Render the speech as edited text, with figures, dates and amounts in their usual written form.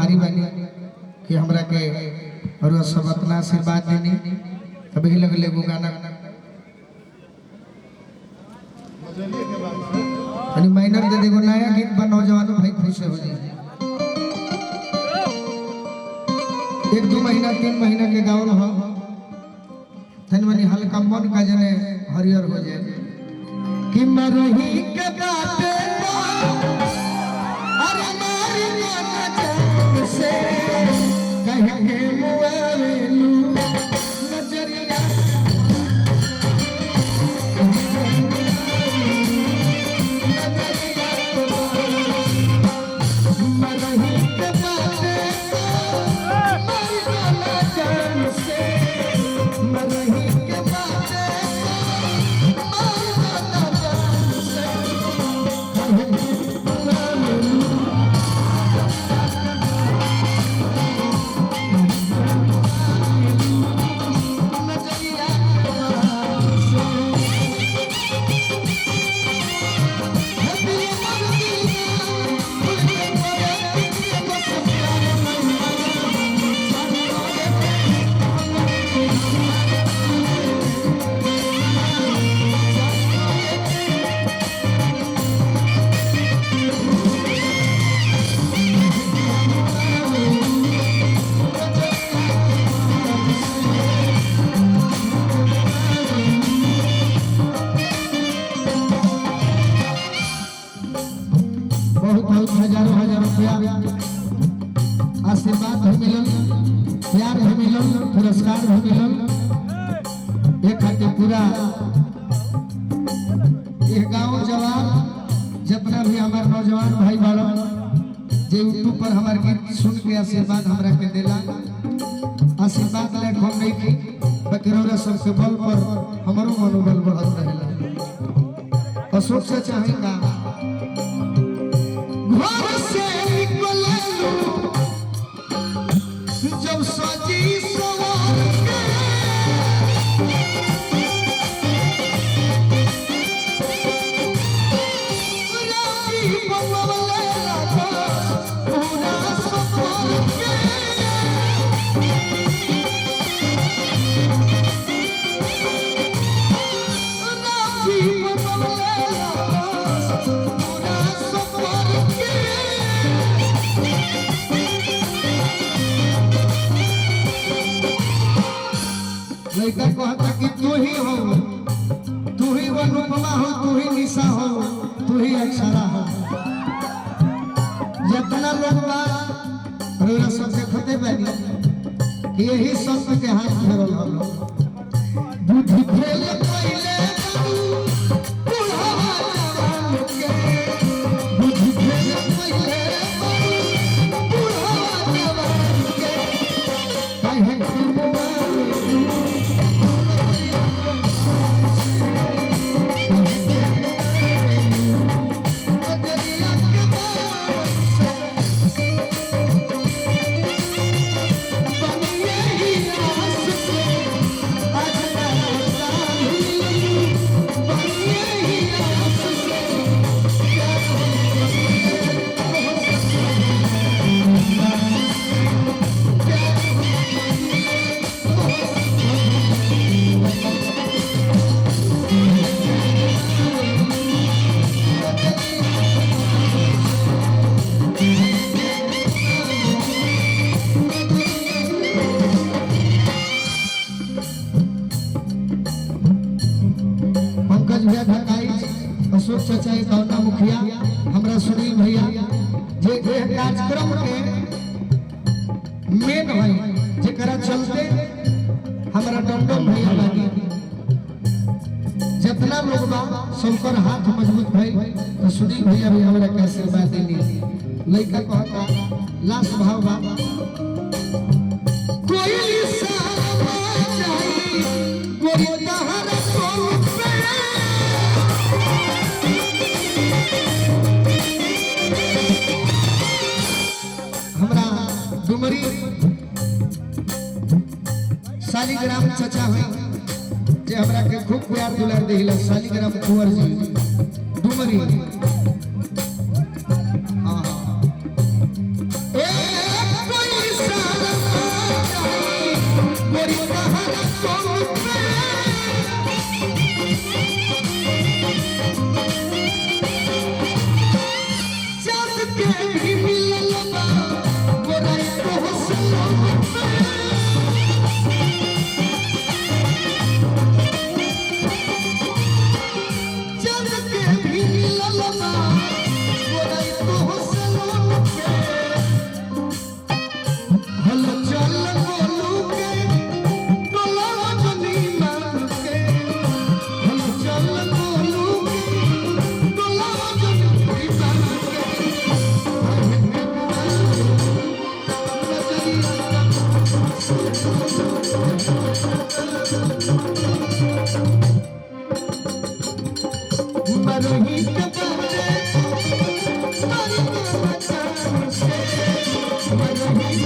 आभारी बानी कि हमरा के और सब इतना आशीर्वाद देनी। अभी लगले एगो गाना अनि माइनर दे देगो नया गीत बा नौजवान भाई खुश हो जाए। 1-2 महीना 3 महीना के गावल हो तन मनी हल्का मन का जने हरियर हो जाए कि मरही के बाटे अरे मारी मन जान से कहे मुआवेलू नजरिया मरही के बाटे मारी मन जान से मरही के बाटे मारी मन जान से कहे मुआवेलू बहुत हजारों रुपया आशीर्वाद भी मिलल, प्यार भी मिलल, पुरस्कार भी मिलल। एक खातिर पूरा ये गांव जवान जितना भी हमारे नौजवान भाई बाड़ो जे यूट्यूब पर हमारे गीत सुन के आशीर्वाद हमरा के देला। आशीर्वाद ले हम नहीं की बकरौरा सबसे बल पर हमारो मनोबल बढ़त रहेला। अशोक से चाहेगा घर से निकललू जब सजी सवार के राती बमवले लगा पूरा सफर के राती बमवले लगा पूरा सफर के लड़का कहता कि तू ही हो, तू ही अनुपमा हो, तू ही निशा हो, तू ही अक्षरा हो। जितना लोग बात सब देखते बनी कि यही शब्द के हाथ धरल हो बुद्धि खेले पहले बुढ़ावा जवान के बुद्धि खेले पहले बुढ़ावा जवान के कहे अशोक चाचा गौना मुखिया हमरा सुनील भैया जे कार्यक्रम के मेन है जेकरा चलते हमरा डंडन भैया लागी जितना लोग बा सबकर हाथ मजबूत भाई तो सुनील भैया भी हमरा के आशीर्वाद देनी। लइका कहता लास्ट भाव बा कोई सामा चाहिए कोई तहरा सोल पे हमरा डुमरी शालिग्राम चचा हुई जे हमरा के खूब प्यार दुलार देहिला। शालिग्राम कुंवर जी डुमरी हां Thank you.